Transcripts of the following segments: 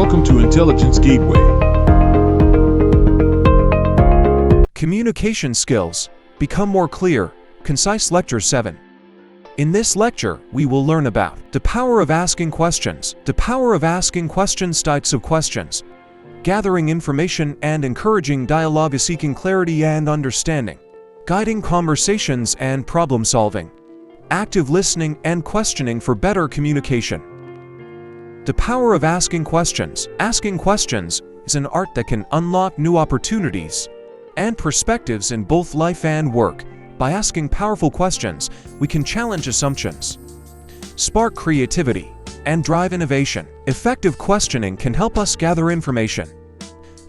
Welcome to Intelligence Gateway. Communication skills become more clear. Concise Lecture 7. In this lecture, we will learn about the power of asking questions, types of questions, gathering information and encouraging dialogue, seeking clarity and understanding, guiding conversations and problem solving, active listening and questioning for better communication. The power of asking questions. Asking questions is an art that can unlock new opportunities and perspectives in both life and work. By asking powerful questions, we can challenge assumptions, spark creativity, and drive innovation. Effective questioning can help us gather information,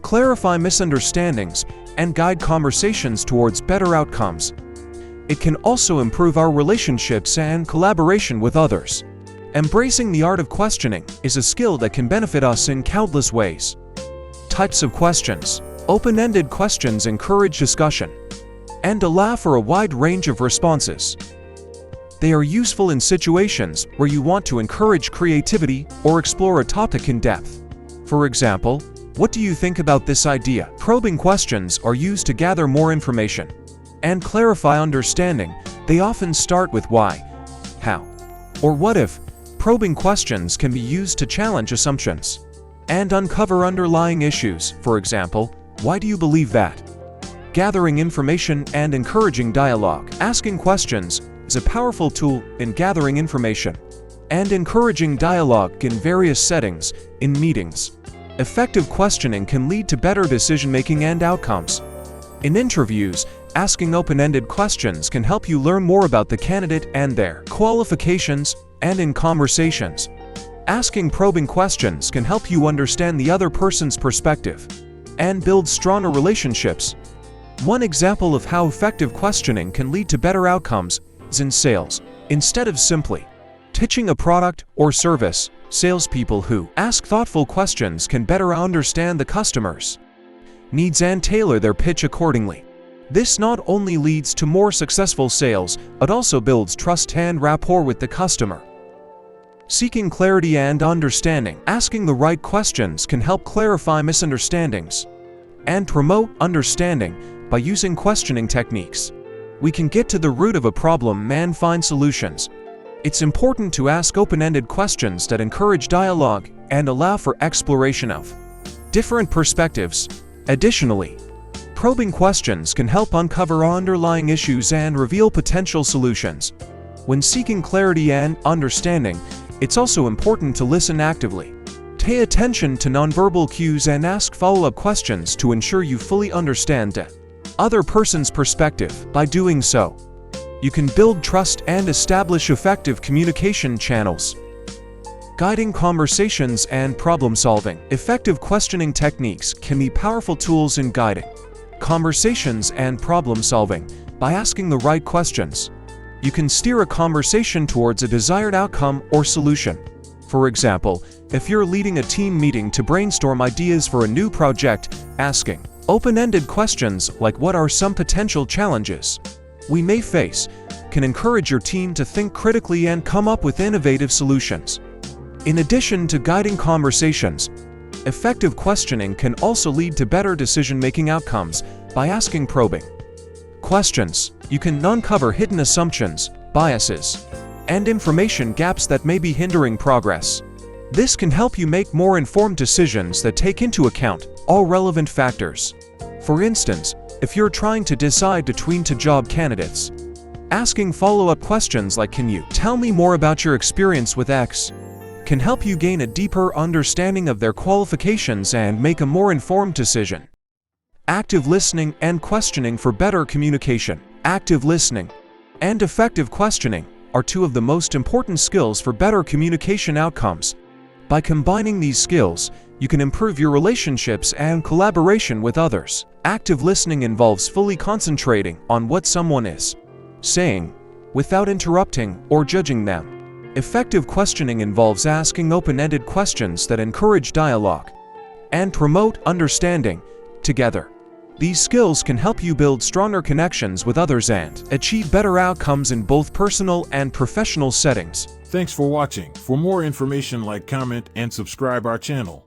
clarify misunderstandings, and guide conversations towards better outcomes. It can also improve our relationships and collaboration with others. Embracing the art of questioning is a skill that can benefit us in countless ways. Types of questions. Open-ended questions encourage discussion and allow for a wide range of responses. They are useful in situations where you want to encourage creativity or explore a topic in depth. For example, what do you think about this idea? Probing questions are used to gather more information and clarify understanding. They often start with why, how, or what if. Probing questions can be used to challenge assumptions and uncover underlying issues. For example, why do you believe that? Gathering information and encouraging dialogue. Asking questions is a powerful tool in gathering information and encouraging dialogue in various settings. In meetings, effective questioning can lead to better decision-making and outcomes. In interviews, asking open-ended questions can help you learn more about the candidate and their qualifications. And in conversations, asking probing questions can help you understand the other person's perspective and build stronger relationships. One example of how effective questioning can lead to better outcomes is in sales. Instead of simply pitching a product or service, salespeople who ask thoughtful questions can better understand the customer's needs and tailor their pitch accordingly. This not only leads to more successful sales, but also builds trust and rapport with the customer. Seeking clarity and understanding. Asking the right questions can help clarify misunderstandings and promote understanding. By using questioning techniques, we can get to the root of a problem and find solutions. It's important to ask open-ended questions that encourage dialogue and allow for exploration of different perspectives. Additionally, probing questions can help uncover underlying issues and reveal potential solutions. When seeking clarity and understanding, it's also important to listen actively. Pay attention to nonverbal cues and ask follow-up questions to ensure you fully understand the other person's perspective. By doing so, you can build trust and establish effective communication channels, guiding conversations and problem-solving. Effective questioning techniques can be powerful tools in guiding conversations and problem-solving. By asking the right questions, you can steer a conversation towards a desired outcome or solution. For example, if you're leading a team meeting to brainstorm ideas for a new project, asking open-ended questions like what are some potential challenges we may face can encourage your team to think critically and come up with innovative solutions. In addition to guiding conversations, effective questioning can also lead to better decision-making outcomes. By asking probing questions, you can uncover hidden assumptions, biases, and information gaps that may be hindering progress. This can help you make more informed decisions that take into account all relevant factors. For instance, if you're trying to decide between two job candidates, asking follow-up questions like "Can you tell me more about your experience with X?" can help you gain a deeper understanding of their qualifications and make a more informed decision. Active listening and questioning for better communication. Active listening and effective questioning are two of the most important skills for better communication outcomes. By combining these skills, you can improve your relationships and collaboration with others. Active listening involves fully concentrating on what someone is saying without interrupting or judging them. Effective questioning involves asking open-ended questions that encourage dialogue and promote understanding. Together, these skills can help you build stronger connections with others and achieve better outcomes in both personal and professional settings. Thanks for watching. For more information, like, comment, and subscribe our channel.